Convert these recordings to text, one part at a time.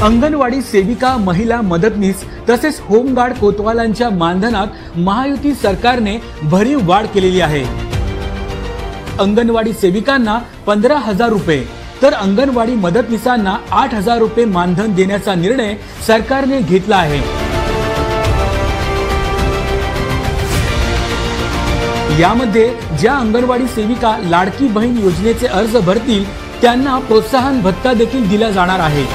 अंगणवाडी सेविका, महिला मदतनीस तसेच होमगार्ड कोतवालांच्या मानधनात महायुती सरकारने भरीव वाढ केलेली आहे। अंगणवाडी सेविकांना 15,000 रुपये तर अंगणवाडी मदतनीसांना 8,000 रुपये मानधन देण्याचा निर्णय सरकारने घेतला आहे। यामध्ये ज्या अंगणवाडी सेविका लाडकी बहीण योजनेचे अर्ज भरतील त्यांना प्रोत्साहन भत्ता देखील दिला जाणार आहे।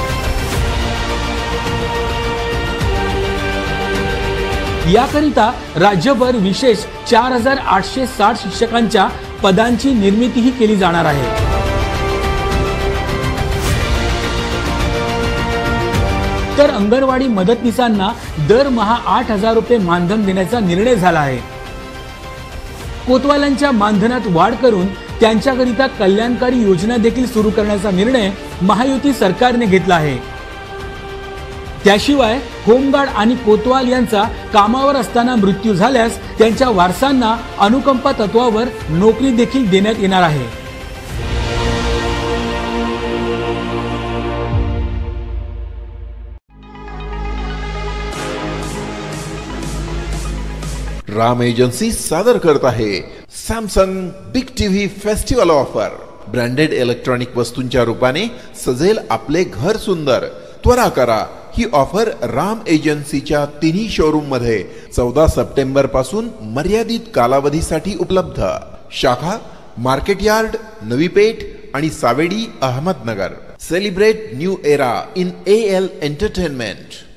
याकरिता राज्यभर विशेष 4,860 शिक्षकांच्या पदांची निर्मितीही केली जाणार आहे। तर अंगणवाडी मदतनीसांना दरमहा 8,000 रुपये मानधन देण्याचा निर्णय झाला आहे। कोतवालांच्या मानधनात वाढ करून त्यांच्याकरिता कल्याणकारी योजना देखील सुरू करण्याचा निर्णय महायुती सरकारने घेतला आहे। त्याशिवाय होमगार्ड आणि कोतवाल यांचा कामावर असताना मृत्यू झाल्यास त्यांच्या वारसांना अनुकंपा तत्वावर नोकरी देखील देण्यात येणार आहे। राम एजन्सी सादर करत आहे Samsung big TV festival offer. Branded electronic वस्तूंच्या रूपाने सजेल आपले घर सुंदर। त्वरा करा, ही ऑफर राम एजन्सीच्या तिन्ही शोरूम मध्ये 14 सप्टेंबर पासून मर्यादित कालावधीसाठी उपलब्ध। शाखा मार्केट यार्ड, नवी पेठ आणि Savedi, Ahmednagar. Celebrate new era in AL entertainment.